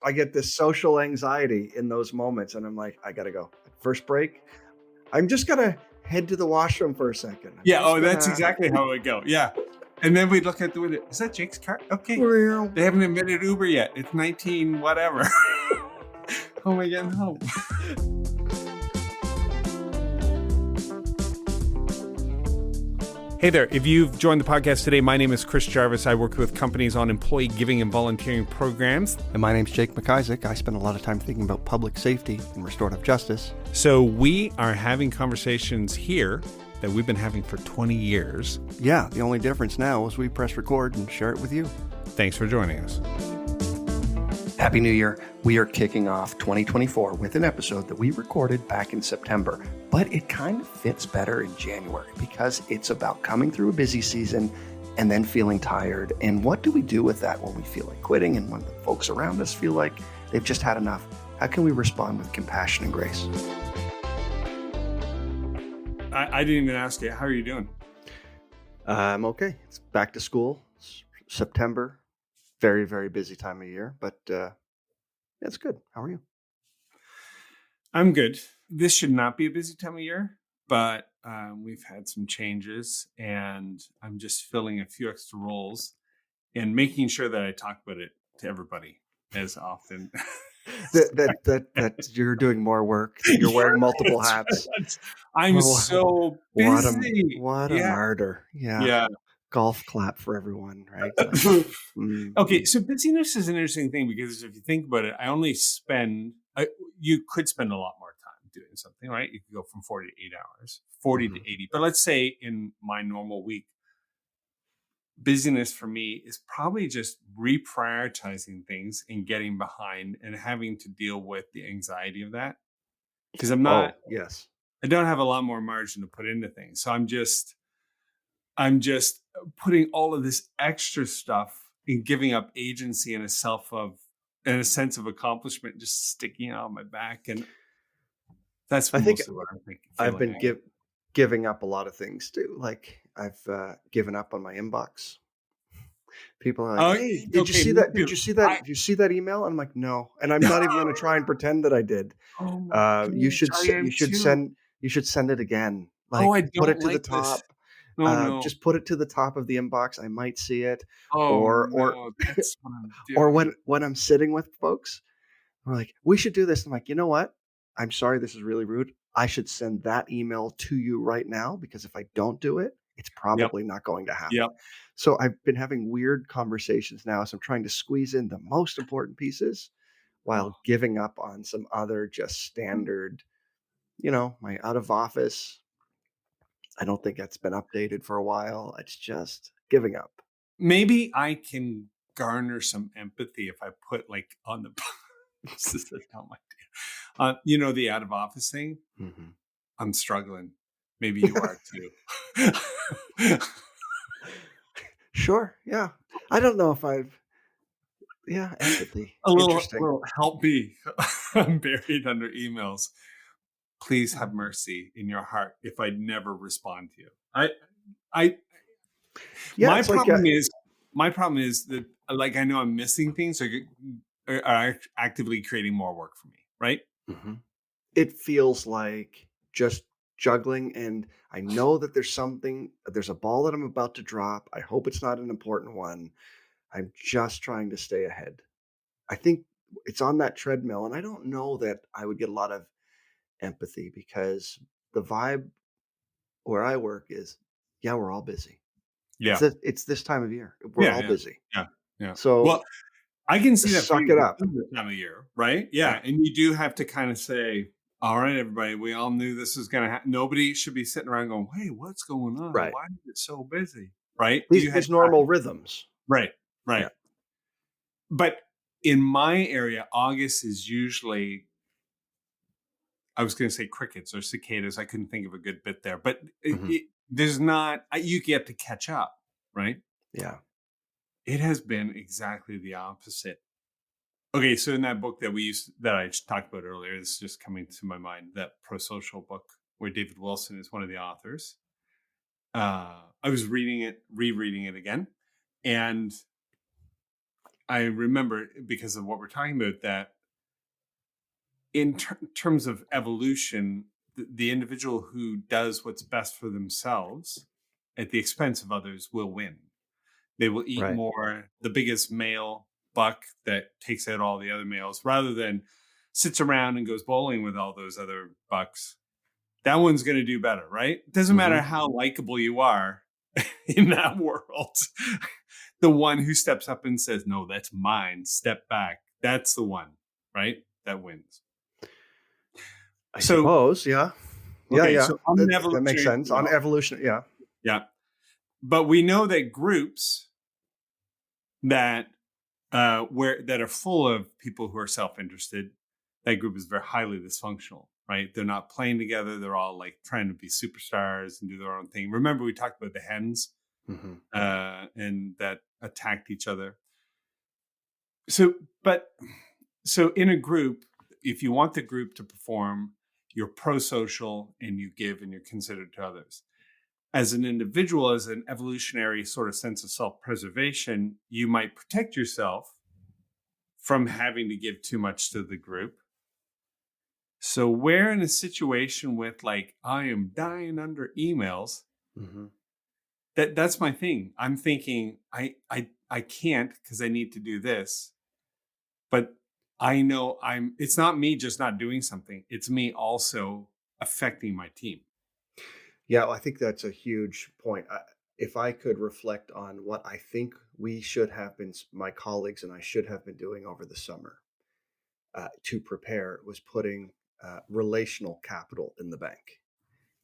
I get this social anxiety in those moments, and I'm like, I gotta go. First break, I'm just gonna head to the washroom for a second. Yeah. Oh, that's exactly how it would go. Yeah. And then we'd look at the window. Is that Jake's car? Okay. They haven't invented Uber yet. It's 19 whatever. How am I getting home? Hey there. If you've joined the podcast today, my name is Chris Jarvis. I work with companies on employee giving and volunteering programs. And my name's Jake McIsaac. I spend a lot of time thinking about public safety and restorative justice. So we are having conversations here that we've been having for 20 years. Yeah, the only difference now is we press record and share it with you. Thanks for joining us. Happy New Year. We are kicking off 2024 with an episode that we recorded back in September, but it kind of fits better in January because it's about coming through a busy season and then feeling tired. And what do we do with that when we feel like quitting and when the folks around us feel like they've just had enough? How can we respond with compassion and grace? I didn't even ask you. How are you doing? I'm okay. It's back to school. It's September. Very, very busy time of year, but it's good. How are you? I'm good. This should not be a busy time of year, but we've had some changes and I'm just filling a few extra roles and making sure that I talk about it to everybody as often. that you're doing more work. You're wearing multiple hats. I'm so busy. What a martyr. Yeah. Golf clap for everyone, right? Like, Okay, so busyness is an interesting thing because if you think about it, you could spend a lot more time doing something, right? You could go from 40 to 8 hours, 40 to 80. But let's say in my normal week, busyness for me is probably just reprioritizing things and getting behind and having to deal with the anxiety of that. Because I don't have a lot more margin to put into things. So I'm just putting all of this extra stuff and giving up agency and a sense of accomplishment, just sticking out on my back. And that's what I'm thinking. I've been giving up a lot of things too. Like I've given up on my inbox. People are like, "Hey, did you see that? Did you see that? Did you see that email?" And I'm like, "No," and I'm not even going to try and pretend that I did. You should send it again. Like, I don't put it to the top. No. Just put it to the top of the inbox. I might see it. That's what I'm doing. Or when I'm sitting with folks, we're like, we should do this. I'm like, you know what? I'm sorry, this is really rude. I should send that email to you right now because if I don't do it, it's probably not going to happen. Yep. So I've been having weird conversations now. So I'm trying to squeeze in the most important pieces while giving up on some other just standard, my out of office. I don't think that's been updated for a while. It's just giving up. Maybe I can garner some empathy if I put like on the this is a dumb idea. The out of office thing. Mm-hmm. I'm struggling. Maybe you are too. Sure. Yeah. I don't know if empathy. A little help me. I'm buried under emails. Please have mercy in your heart if I never respond to you. My problem is that like I know I'm missing things are actively creating more work for me, right? Mm-hmm. It feels like just juggling, and I know that there's a ball that I'm about to drop. I hope it's not an important one. I'm just trying to stay ahead. I think it's on that treadmill, and I don't know that I would get a lot of empathy because the vibe where I work is, we're all busy. Yeah. It's this time of year. We're all busy. Yeah. So I can see that suck it up this time of year, right? Yeah. And you do have to kind of say, all right, everybody, we all knew this was going to happen. Nobody should be sitting around going, hey, what's going on? Right. Why is it so busy? Right. These normal rhythms. Right. Yeah. But in my area, August is usually, I was going to say crickets or cicadas. I couldn't think of a good bit there, but you get to catch up, right? Yeah. It has been exactly the opposite. Okay, so in that book that I talked about earlier, this is just coming to my mind, that pro-social book where David Wilson is one of the authors. I was rereading it again, and I remember, because of what we're talking about, that in terms of evolution, the individual who does what's best for themselves at the expense of others will win. They will eat Right. more, the biggest male buck that takes out all the other males, rather than sits around and goes bowling with all those other bucks. That one's going to do better, right? It doesn't matter Mhm. how likable you are in that world. The one who steps up and says, no, that's mine, step back. That's the one, right? That wins. I So, suppose, yeah. Yeah, okay, yeah. so I'm an That makes evolutionary as sense. On well. evolution, yeah. Yeah. But we know that groups that that are full of people who are self-interested, that group is very highly dysfunctional, right? They're not playing together. They're all like trying to be superstars and do their own thing. Remember, we talked about the hens Mhm. and that attacked each other. So, but so in a group, if you want the group to perform, you're pro-social and you give and you're considerate to others. As an individual, as an evolutionary sort of sense of self-preservation, you might protect yourself from having to give too much to the group. So we're in a situation with, like, I am dying under emails. Mhm. That's my thing. I'm thinking I can't because I need to do this. But I know it's not me just not doing something. It's me also affecting my team. Yeah, well, I think that's a huge point. If I could reflect on what I think we should have been, my colleagues and I should have been doing over the summer to prepare, was putting relational capital in the bank.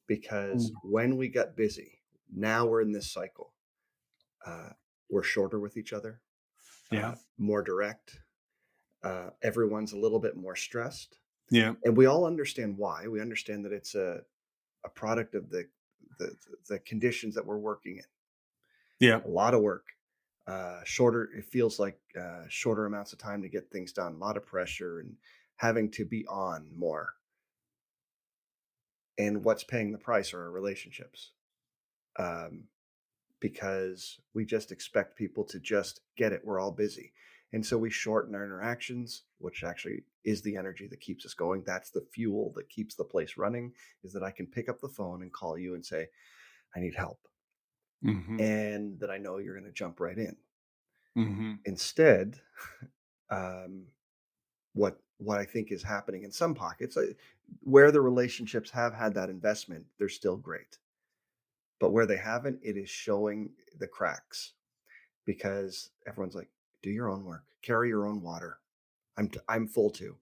Because Mm. when we got busy, now we're in this cycle. Uh, we're shorter with each other, Yeah. more direct. Everyone's a little bit more stressed. Yeah. And we all understand why. We understand that it's a product of the the conditions that we're working in. Yeah. A lot of work, shorter. It feels like shorter amounts of time to get things done. A lot of pressure and having to be on more. And what's paying the price are our relationships, um, because we just expect people to just get it. We're all busy, and so we shorten our interactions, which actually is the energy that keeps us going. That's the fuel that keeps the place running. Is that I can pick up the phone and call you and say, I need help, Hmm. and that I know you're going to jump right in. Hmm. Instead, um, what I think is happening in some pockets, where the relationships have had that investment, they're still great. But where they haven't, it is showing the cracks because everyone's like, "Do your own work, carry your own water. I'm full too."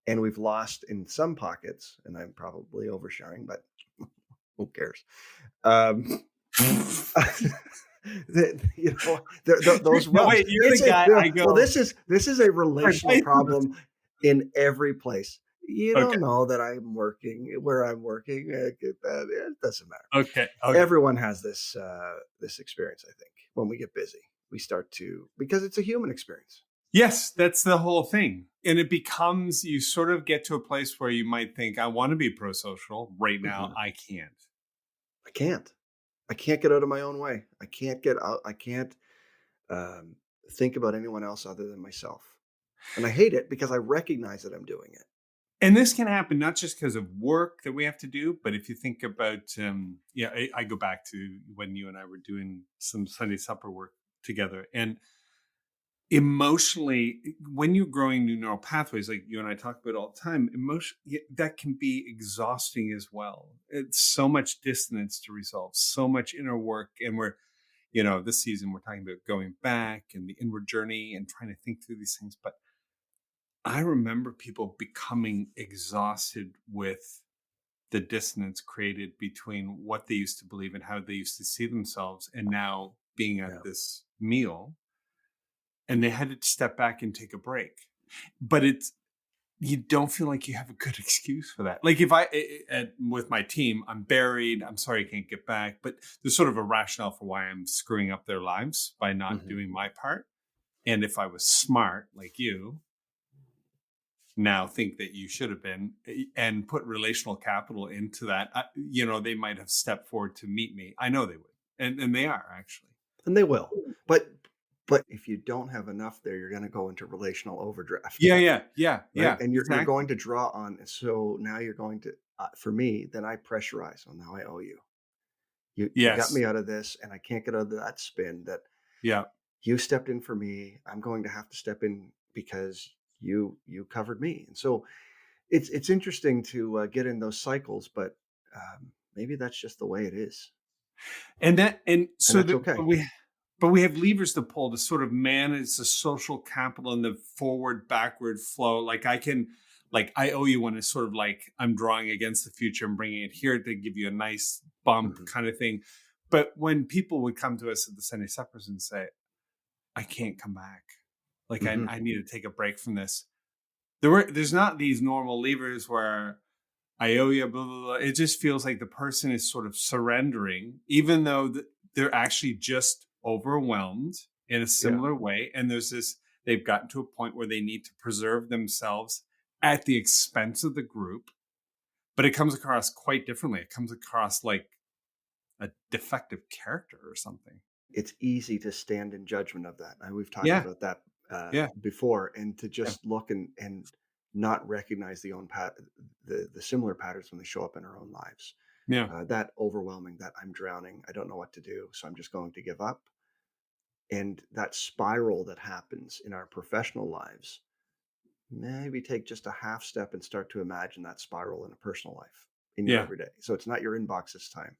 And we've lost in some pockets, and I'm probably oversharing, but who cares? Um, those No, rubs. wait, you're the It's a guy I well. go, This is a for relational advice on this. problem in every place. You Okay. don't know that I'm working where I'm working. Get that. It doesn't matter. Okay. Okay. Everyone has this experience. I think when we get busy, we start to, because it's a human experience. Yes, that's the whole thing. And it becomes, you sort of get to a place where you might think, I want to be pro social. Right now, Mhm. I can't. I can't. I can't get out of my own way. I can't get out. I can't um, think about anyone else other than myself. And I hate it because I recognize that I'm doing it. And this can happen not just because of work that we have to do, but if you think about, yeah, I go back to when you and I were doing some Sunday supper work together. And emotionally, when you're growing new neural pathways, like you and I talk about all the time, that can be exhausting as well. It's so much dissonance to resolve, so much inner work. And this season we're talking about going back and the inward journey and trying to think through these things. But I remember people becoming exhausted with the dissonance created between what they used to believe and how they used to see themselves, and now being at Yeah. this meal, and they had to step back and take a break. But you don't feel like you have a good excuse for that. Like if with my team, I'm buried, I'm sorry I can't get back, but there's sort of a rationale for why I'm screwing up their lives by not Mhm. doing my part. And if I was smart like you, now think that you should have been, and put relational capital into that, they might have stepped forward to meet me. I know they would. And they are actually. And they will. But But if you don't have enough there, you're gonna go into relational overdraft, Yeah, yeah, yeah, right? yeah, And you're exactly. going to draw on, so now you're going to, for me, then I pressurize. Well, now I owe you. You got Yes. me out of this, and I can't get out of that spin that Yeah. you stepped in for me. I'm going to have to step in because you covered me. And so it's interesting to get in those cycles, but maybe that's just the way it is, And and so that's that okay. but we have levers to pull to sort of manage the social capital and the forward backward flow. Like I owe you one is sort of like I'm drawing against the future and bringing it here to give you a nice bump Hmm. kind of thing. But when people would come to us at the Sunday suppers and say, I can't come back. Like Hmm. I need to take a break from this. There's not these normal levers where I owe you, blah, blah, blah. It just feels like the person is sort of surrendering, even though they're actually just overwhelmed in a Yeah, similar way. And they've gotten to a point where they need to preserve themselves at the expense of the group, but it comes across quite differently. It comes across like a defective character or something. it's easy to stand in judgment of that. And we've talked Yeah. about that Yeah. before, and to Yeah. just look and not recognize the similar patterns when they show up in our own lives. Yeah. That overwhelming, that I'm drowning, I don't know what to do, so I'm just going to give up. And that spiral that happens in our professional lives, maybe take just a half step and start to imagine that spiral in a personal life, in your Yeah. everyday. So it's not your inbox this time.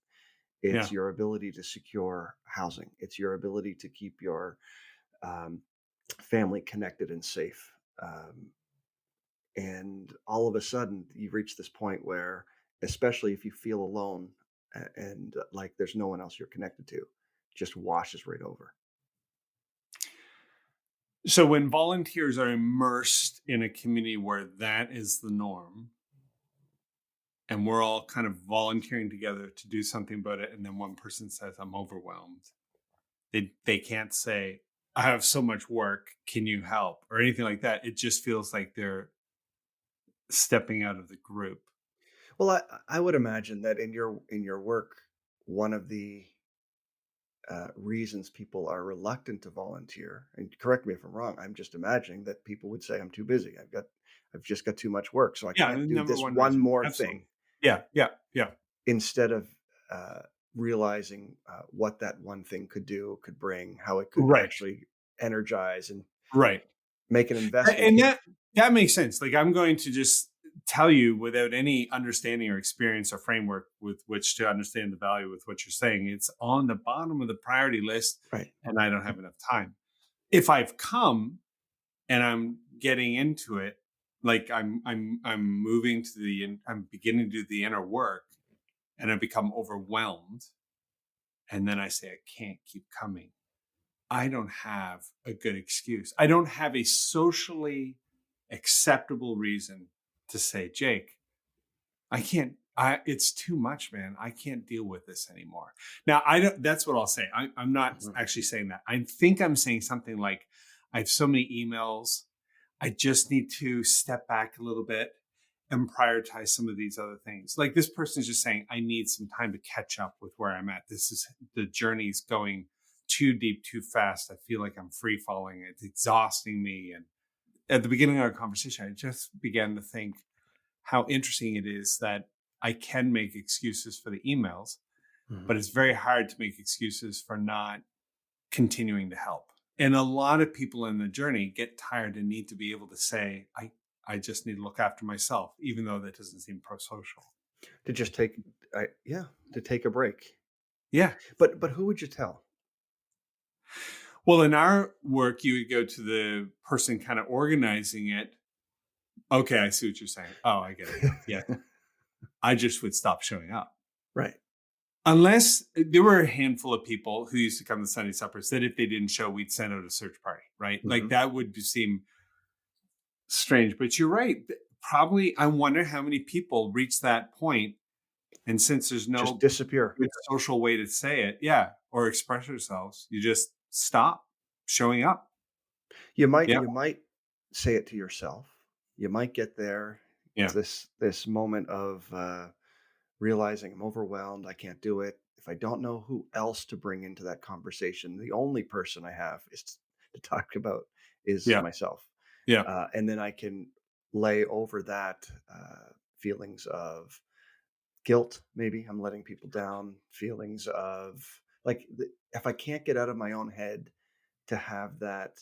Yeah. It's your ability to secure housing. It's your ability to keep your um, family connected and safe. Um, and all of a sudden, you reach this point where, especially if you feel alone and like there's no one else you're connected to, just washes right over. So when volunteers are immersed in a community where that is the norm, and we're all kind of volunteering together to do something about it, and then one person says, I'm overwhelmed, they can't say, I have so much work, can you help, or anything like that. It just feels like they're stepping out of the group. Well, I would imagine that in your work, one of the reasons people are reluctant to volunteer, and correct me if I'm wrong, I'm just imagining that people would say, I'm too busy. I've just got too much work, so I Yeah, can't the do number this one one reason, more thing, absolutely. Yeah, yeah, yeah. instead of uh, realizing what that one thing could do, could bring, how it could Right, actually energize and right. make an investment And here. that makes sense. Like I'm going to just tell you without any understanding or experience or framework with which to understand the value with what you're saying. It's on the bottom of the priority list, Right. and I don't have enough time. If I've come and I'm getting into it, like I'm moving to I'm beginning to do the inner work, and I become overwhelmed, and then I say I can't keep coming. I don't have a good excuse. I don't have a socially acceptable reason to say, Jake, I can't, it's too much, man. I can't deal with this anymore. Now, I don't, that's what I'll say. I'm not Mhm. actually saying that. I think I'm saying something like, I have so many emails. I just need to step back a little bit and prioritize some of these other things. Like this person is just saying, I need some time to catch up with where I'm at. The journey's going too deep, too fast. I feel like I'm free falling. It's exhausting me. And at the beginning of our conversation, I just began to think how interesting it is that I can make excuses for the emails, Mhm. but it's very hard to make excuses for not continuing to help. And a lot of people in the journey get tired and need to be able to say, I just need to look after myself, even though that doesn't seem pro-social. To just take, yeah, to take a break. Yeah. But who would you tell? Well, in our work, you would go to the person kind of organizing it. Okay, I see what you're saying. Oh, I get it now. Yeah. I just would stop showing up. Right. Unless there were a handful of people who used to come to Sunday suppers that if they didn't show, we'd send out a search party, right? Like Hmm. that would seem strange. But you're right. Probably, I wonder how many people reach that point. And since there's Just no disappear. good social way to say it, yeah, or express yourselves, you just stop showing up. Yeah, You might say it to yourself. You might get there. It's yeah, this moment of realizing I'm overwhelmed. I can't do it. If I don't know who else to bring into that conversation, the only person I have is to talk about is Yeah. myself. Yeah. And then I can lay over that feelings of guilt. Maybe I'm letting people down. Feelings of like if I can't get out of my own head to have that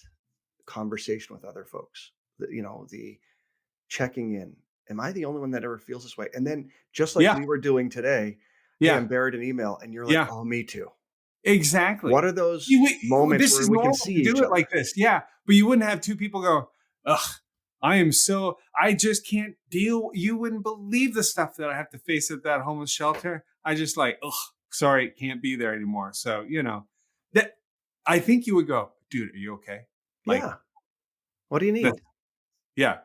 conversation with other folks, the checking in. Am I the only one that ever feels this way? And then just like Yeah. we were doing today, hey, Yeah. I'm buried in email, and you're like, Yeah. oh, me too. What Exactly. are those moments This where is we can normal see to each do it other? like this. Yeah. But you wouldn't have two people go, ugh, I just can't deal. You wouldn't believe the stuff that I have to face at that homeless shelter. I just like, ugh, sorry, can't be there anymore. So, that I think you would go, dude, are you okay? Like Yeah. What do you that. need? Yeah.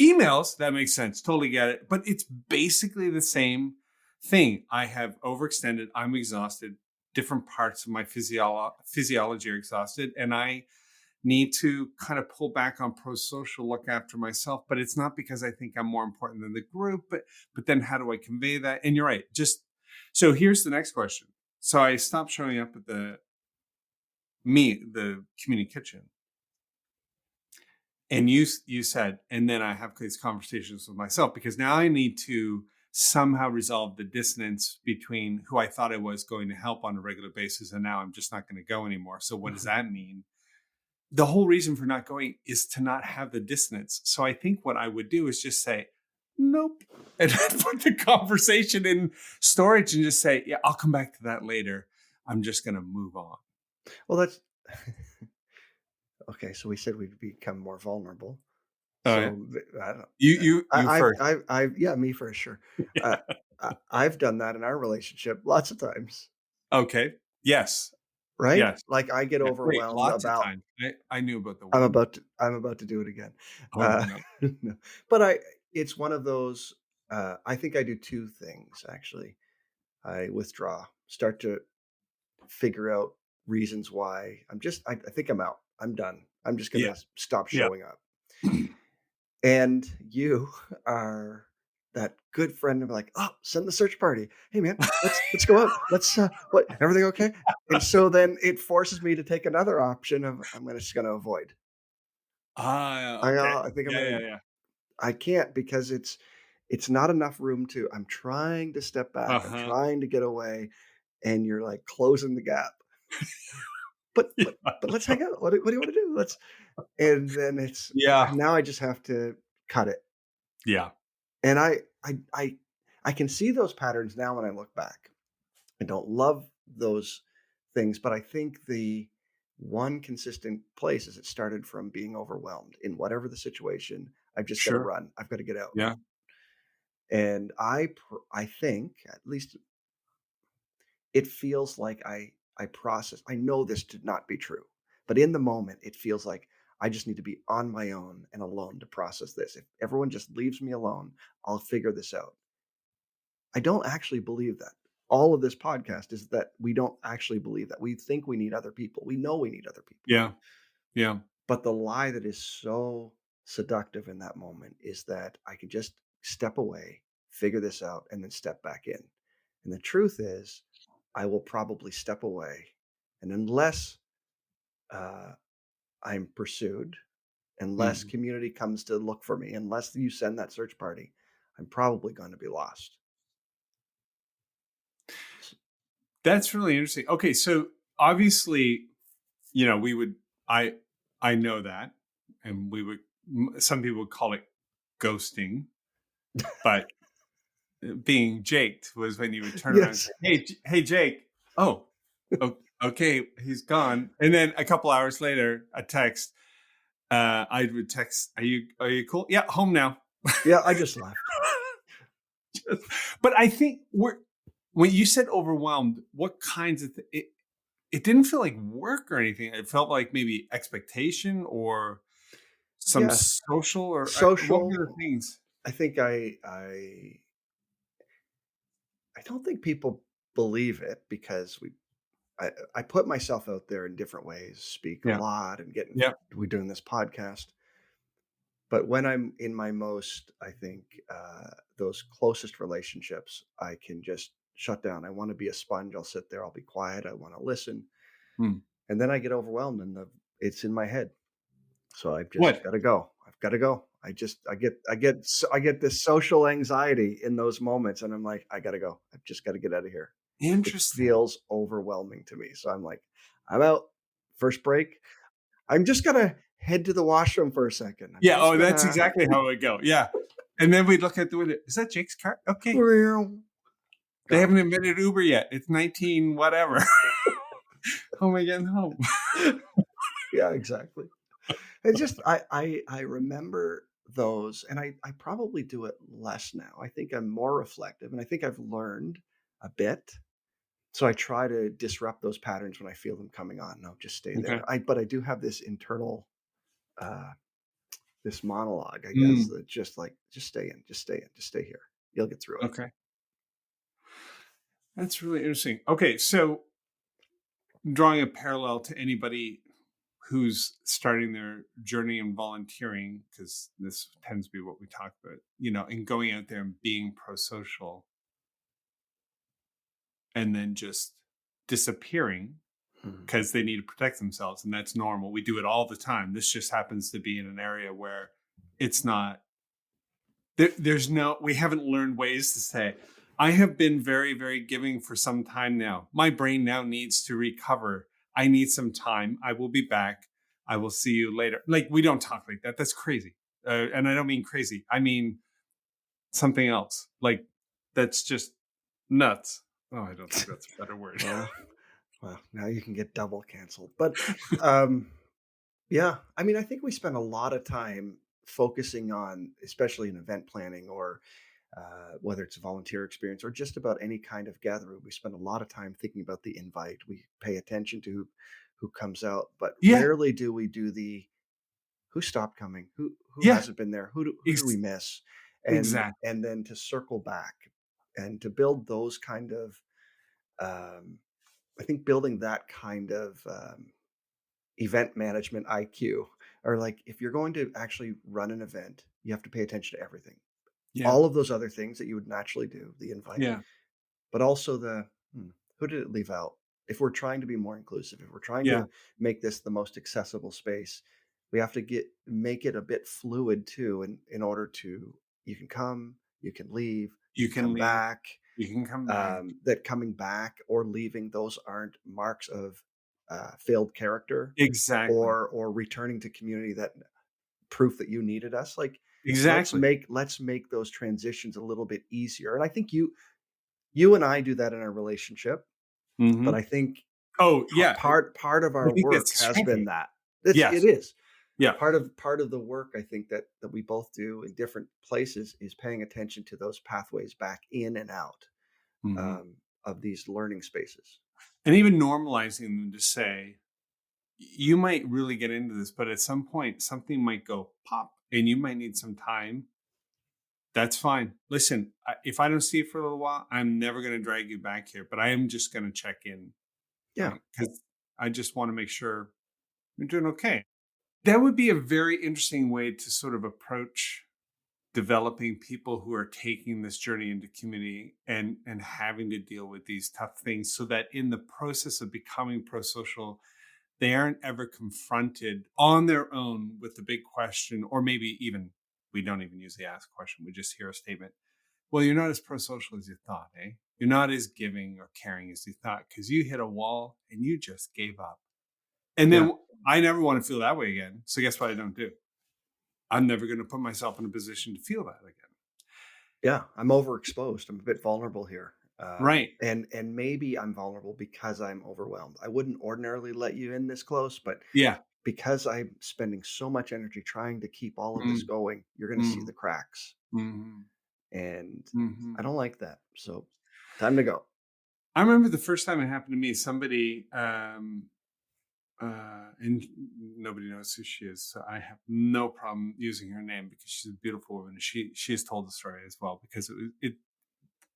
Emails, that makes sense. Totally get it. But it's basically the same thing. I have overextended. I'm exhausted. Different parts of my physiology are exhausted. And I need to kind of pull back on pro-social, look after myself. But it's not because I think I'm more important than the group. But then how do I convey that? And you're right. So here's the next question. So I stopped showing up at the community kitchen. And you said, and then I have these conversations with myself because now I need to somehow resolve the dissonance between who I thought I was going to help on a regular basis and now I'm just not going to go anymore. So what does Mhm. that mean? The whole reason for not going is to not have the dissonance. So I think what I would do is just say, nope, and put the conversation in storage and just say, yeah, I'll come back to that later. I'm just going to move on. Well, that's okay. So we said we'd become more vulnerable. All right. So I don't. You first. Yeah, me for sure. Uh, I've done that in our relationship lots of times, Okay. Yes. right? Yes. Like I get Yeah, wait, overwhelmed lots of about times. I knew about the one. I'm about to do it again. Oh, Uh, no. no. But it's one of those. I think I do two things actually. I withdraw, start to figure out reasons why I think I'm out. I'm done. I'm just Yeah, gonna stop yeah. showing up. And you are that good friend of like, oh, send the search party. Hey man, let's go out. Let's what everything okay? And so then it forces me to take another option of just gonna avoid. Ah, okay. I think Yeah, yeah, yeah. I can't because it's not enough room to I'm trying to step back. I'm Uh-huh. trying to get away, and you're like closing the gap. But Yeah. but but let's hang out. What do you want to do? Let's and then it's Yeah. now I just have to cut it. Yeah. And I can see those patterns now when I look back. I don't love those things, but I think the one consistent place is it started from being overwhelmed in whatever the situation. I've just got to Sure. run. I've got to get out. Yeah. And I think at least it feels like I process. I know this to not be true, but in the moment it feels like I just need to be on my own and alone to process this. If everyone just leaves me alone, I'll figure this out. I don't actually believe that. All of this podcast is that we don't actually believe that. We think we need other people. We know we need other people. Yeah. Yeah. But the lie that is so seductive in that moment is that I can just step away, figure this out, and then step back in. And the truth is, I will probably step away. And unless uh, I'm pursued, unless Mhm. community comes to look for me, unless you send that search party, I'm probably going to be lost. That's really interesting. Okay, so obviously, we would I I know that and we would some people would call it ghosting, but being jaked was when you would turn around and Yes. say, hey, Jake. Oh, okay, he's gone. And then a couple hours later, a text. I would text, Are you cool? Yeah, home now. Yeah, I just left. But I think when you said overwhelmed, what kinds of it didn't feel like work or anything. It felt like maybe expectation or some Yes. social or what were the Social, things? I think I don't think people believe it because I put myself out there in different ways, speak a Yeah. lot and Yeah. we're doing this podcast. But when I'm in my most, I think, those closest relationships, I can just shut down. I want to be a sponge. I'll sit there. I'll be quiet. I want to listen. Hmm. And then I get overwhelmed, and It's in my head. So I've just What? gotta go. I've gotta go. I get this social anxiety in those moments, and I'm like, "I gotta go. I've just gotta get out of here." It Interesting. feels overwhelming to me. So I'm like, "I'm out. First break. I'm just gonna head to the washroom for a second. I'm Yeah. just Oh, that's gonna" exactly how it would go. Yeah. And then we'd look at the window. Is that Jake's car? Okay. They Gone. haven't invented Uber yet. It's 19 whatever. How am I getting home? Yeah, exactly. It's just I remember those, and I probably do it less now. I think I'm more reflective, and I think I've learned a bit. So I try to disrupt those patterns when I feel them coming on. No, just stay Okay. there. But I do have this internal uh this monologue, I guess, Mm, that just like, just stay in, just stay in, just stay here. You'll get through it. okay. That's really interesting. Okay. So drawing a parallel to anybody who's starting their journey in volunteering, because this tends to be what we talk about, and going out there and being pro-social and then just disappearing Mhm. because they need to protect themselves. And that's normal. We do it all the time. This just happens to be in an area where it's not, we haven't learned ways to say, I have been very, very giving for some time now. My brain now needs to recover. I need some time. I will be back. I will see you later. Like, we don't talk like that. That's crazy. And I don't mean crazy. I mean something else. Like, that's just nuts. Oh, I don't think that's a better word. Well, well, now you can get double canceled. But um yeah, I mean, I think we spend a lot of time focusing on, especially in event planning, or whether it's a volunteer experience or just about any kind of gathering. We spend a lot of time thinking about the invite. We pay attention to who comes out, but Yeah. rarely do we do the who stopped coming, who Yeah. hasn't been there, who did we Ex- miss, exactly. and then to circle back and to build those kind of. Um, I think building that kind of event management IQ, or like if you're going to actually run an event, you have to pay attention to everything. Yeah. All of those other things that you would naturally do, the invite, Yeah. but also who did it leave out? If we're trying to be more inclusive, if we're trying Yeah. to make this the most accessible space, we have to make it a bit fluid too, in order to you can come, you can leave, you You can can come leave. back. You can come back. That coming back or leaving, those aren't marks of failed character, Exactly. or returning to community, that proof that you needed us. Like, Exactly. let's make those transitions a little bit easier. And I think you and I do that in our relationship, but Hmm. I think Oh, yeah. part of I our think work that's a has strength of been it. that. Yes. It is. Yeah. Part of the work, I think, that we both do in different places, is paying attention to those pathways back in and out, Hmm. um, of these learning spaces. And even normalizing them to say, you might really get into this, but at some point, something might go pop and you might need some time. That's fine. Listen, if I don't see you for a little while, I'm never going to drag you back here, but I am just going to check in, Yeah. right? Because I just want to make sure you're doing okay. That would be a very interesting way to sort of approach developing people who are taking this journey into community and having to deal with these tough things, so that in the process of becoming pro-social, they aren't ever confronted on their own with the big question, or maybe even we don't even usually ask a question, we just hear a statement. Well, you're not as pro-social as you thought, eh? You're not as giving or caring as you thought because you hit a wall and you just gave up. And Yeah. then I never want to feel that way again. So guess what I don't do? I'm never going to put myself in a position to feel that again. Yeah, I'm overexposed. I'm a bit vulnerable here. Right. And maybe I'm vulnerable because I'm overwhelmed. I wouldn't ordinarily let you in this close, but Yeah. because I'm spending so much energy trying to keep all of this Mm, going, you're going to see mm, the cracks. mhm, And I mhm. don't like that. So, time to go. I remember the first time it happened to me, somebody, and nobody knows who she is, so I have no problem using her name because she's a beautiful woman. She has told the story as well because it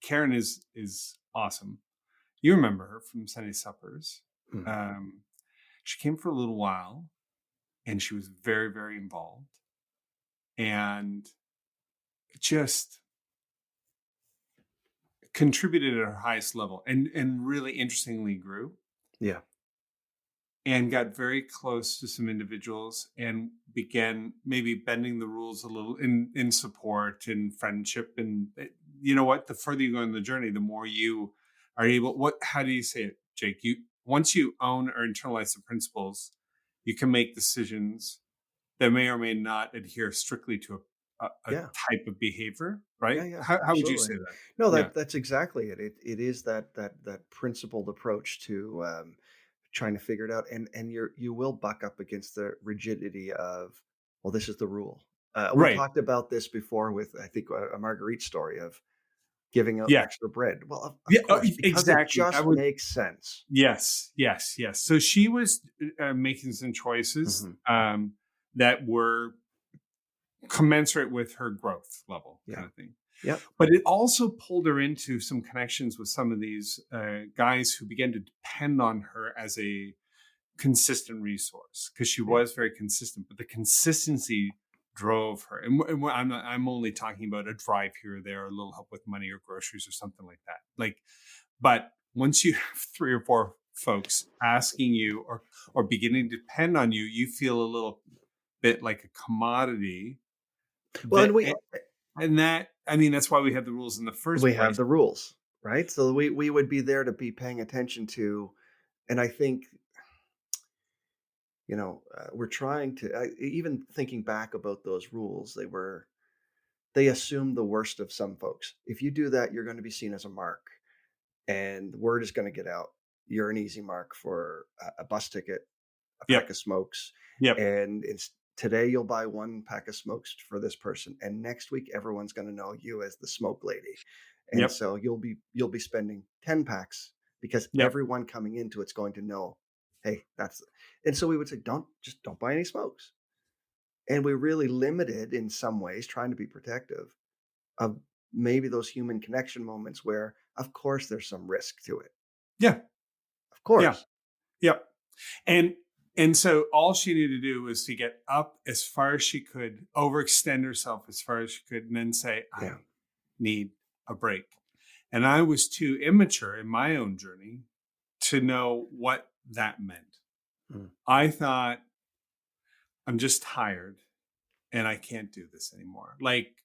Karen is awesome. You remember her from Sunday Suppers. Mhm. Um, she came for a little while, and she was very, very involved, and just contributed at her highest level, and really interestingly grew. Yeah. and got very close to some individuals and began maybe bending the rules a little in support and friendship. And you know what? The further you go in the journey, the more you are able. What? How do you say it, Jake? You once you own or internalize the principles, you can make decisions that may or may not adhere strictly to a Yeah. type of behavior. Yeah, Right? yeah, How would you absolutely. say that? No, Yeah. that's exactly it. It is that principled approach to trying to figure it out, and you will buck up against the rigidity of, well, this is the rule. We Right. talked about this before with, I think, a Marguerite story of giving out Yeah. extra bread. Well, of Yeah. course, because it Exactly. I just would. makes sense. Yes, yes, yes. So she was making some choices Hmm. that were commensurate with her growth level, Yeah. kind of thing. Yep. But it also pulled her into some connections with some of these guys who began to depend on her as a consistent resource because she Yeah. was very consistent. But the consistency drove her. I'm only talking about a drive here or there, a little help with money or groceries or something like that. Like, but once you have 3 or 4 folks asking you or beginning to depend on you, you feel a little bit like a commodity Well, and that and that I mean, that's why we have the rules in the first we have place. the rules, right? So we would be there to be paying attention to, and I think, we're trying to, even thinking back about those rules, they assume the worst of some folks. If you do that, you're going to be seen as a mark, and the word is going to get out. You're an easy mark for a bus ticket, a pack Yep. of smokes, Yep. and it's today you'll buy one pack of smokes for this person, and next week everyone's going to know you as the smoke lady, and Yep. so you'll be spending 10 packs because Yep. everyone coming into it's going to know, hey, and so we would say, don't buy any smokes, and we really limited in some ways, trying to be protective of maybe those human connection moments where, of course, there's some risk to it. Yeah. Of Yeah. course. Yep. And so all she needed to do was to get up as far as she could, overextend herself as far as she could, and then say, Yeah. I need a break. And I was too immature in my own journey to know what that meant. Mm. I thought, I'm just tired and I can't do this anymore. Like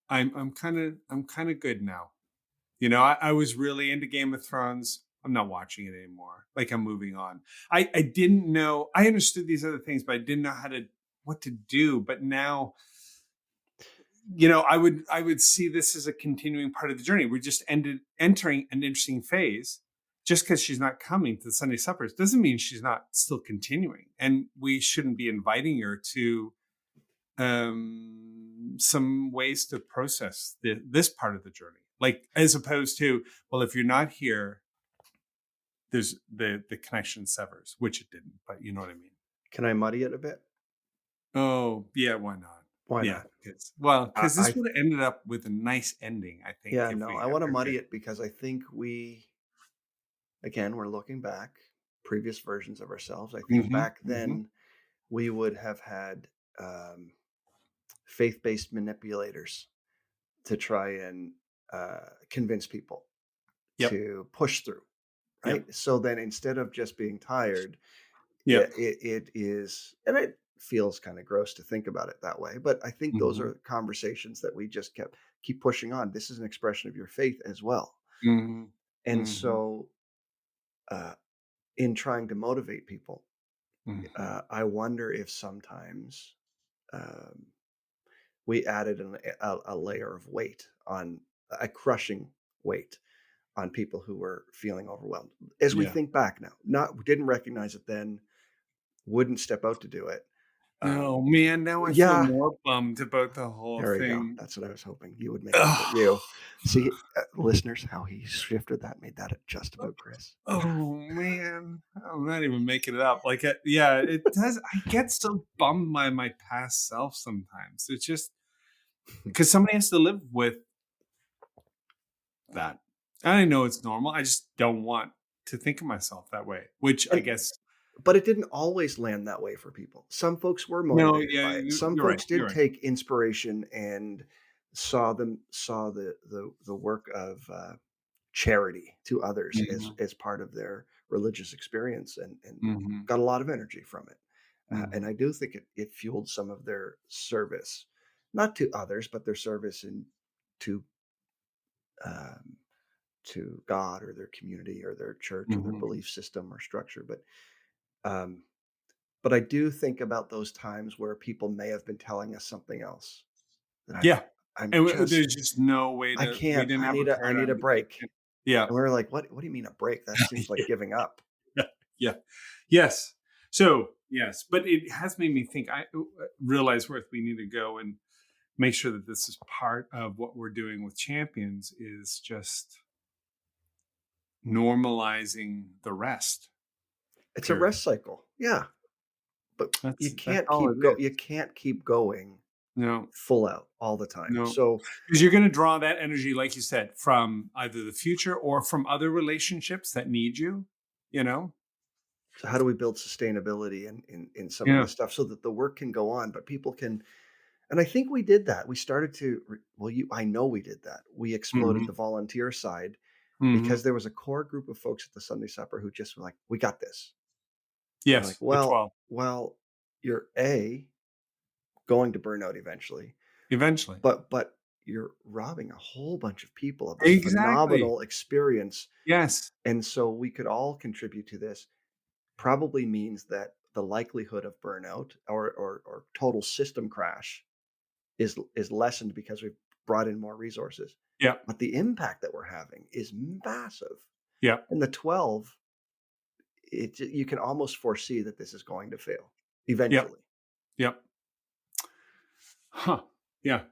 I'm kind of good now. You know, I was really into Game of Thrones. I'm not watching it anymore. Like I'm moving on. I didn't know. I understood these other things, but I didn't know what to do. But now, I would see this as a continuing part of the journey. We're just entering an interesting phase. Just because she's not coming to the Sunday suppers doesn't mean she's not still continuing, and we shouldn't be inviting her to some ways to process this part of the journey. Like as opposed to, well, if you're not here, there's the connection severs, which it didn't, but you know what I mean. Can I muddy it a bit? Oh yeah, why not? Why Yeah, not? because I this would have ended up with a nice ending, I think, Yeah, if no, we I had want to her muddy here. it because I think again, we're looking back, previous versions of ourselves. I think Hmm. back Hmm. then we would have had faith-based manipulators to try and convince people Yep. to push through, Yep. right? So then instead of just being tired, Yep. it is, and it feels kind of gross to think about it that way, but I think those Hmm. are conversations that we just keep pushing on. This is an expression of your faith as well. Hmm. And Hmm. so uh, in trying to motivate people, Hmm. I wonder if sometimes um, we added a layer of weight, on a crushing weight on people who were feeling overwhelmed. As we Yeah. think back now, not didn't recognize it then, wouldn't step out to do it. Oh Um, man, now I feel yeah, more bummed about the whole there we go. thing. That's what I was hoping you would make it about Ugh. you. See, listeners, how he shifted that, made that just about Chris. Oh man, I'm not even making it up. Like, yeah, it does. I get so bummed by my past self sometimes. It's just because somebody has to live with that. I know it's normal. I just don't want to think of myself that way. Which I And guess but it didn't always land that way for people. Some folks were no. motivated Yeah, by it. Some you're right. folks You're did right. take inspiration and saw the work of charity to others Mhm. as part of their religious experience, and Mhm. got a lot of energy from it. And Mhm. I do think it fueled some of their service, not to others, but their service to um, to God or their community or their church or their Mhm. belief system or structure. Um, but I do think about those times where people may have been telling us something else that Yeah. I'm And just there's just no way I we can't. didn't have a I need a paradigm that they break. can. Yeah. And we were like, what do you mean a break? That seems like giving up. Yeah. Yeah. Yes. So, yes, but it has made me think. I realize where we need to go and make sure that this is part of what we're doing with champions is just normalizing the rest. It's a Period. rest cycle. Yeah. But That's all it is. you can't keep going No, full out all the time. no, So because you're going to draw that energy, like you said, from either the future or from other relationships that need you. You know. so how do we build sustainability in some of Yeah. this stuff so that the work can go on, but people can. And I think we did that. We started to I know we did that. We exploded Hmm. the volunteer side Hmm. because there was a core group of folks at the Sunday supper who just were like, "We got this." We're like, Yes, the "Well, 12 you're going to burn out eventually, eventually. but you're robbing a whole bunch of people of this Exactly. phenomenal experience." Yes. And so we could all contribute to this. Probably means that the likelihood of burnout or total system crash is lessened because we've brought in more resources. Yeah. But the impact that we're having is massive. Yeah. And the 12, you can almost foresee that this is going to fail Yeah. eventually. Yeah. Huh. Yeah.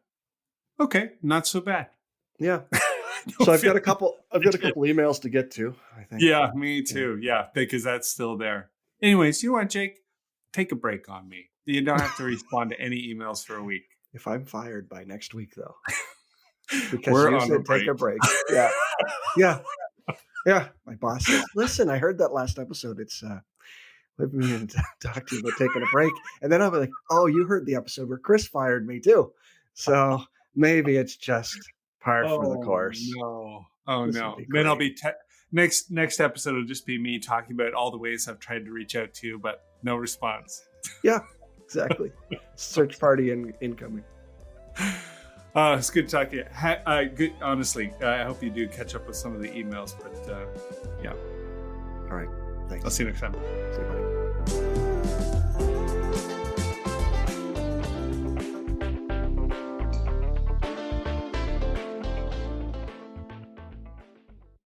Okay. Not so bad. Yeah. I So don't feel I've got a couple emails to get to, I think. yeah, me Yeah. too. Yeah, because that's still there. Anyways, you know what, Jake? Take a break on me. You don't have to respond to any emails for a week. If I'm fired by next week though, because We're you on a said take break. a break. Yeah. Yeah. Yeah. My boss says, "Listen, I heard that last episode. It's we've been meaning to talk to you about taking a break." And then I'll be like, "Oh, you heard the episode where Chris fired me too." So maybe it's just par for the Oh course. no. Oh This will no. be Then I'll great. be next episode will just be me talking about all the ways I've tried to reach out to you, but no response. Yeah, exactly. Search party incoming. It's good to talk to you. Good, honestly, I hope you do catch up with some of the emails, but yeah, All right. I'll Thanks. see you next time. See you, buddy.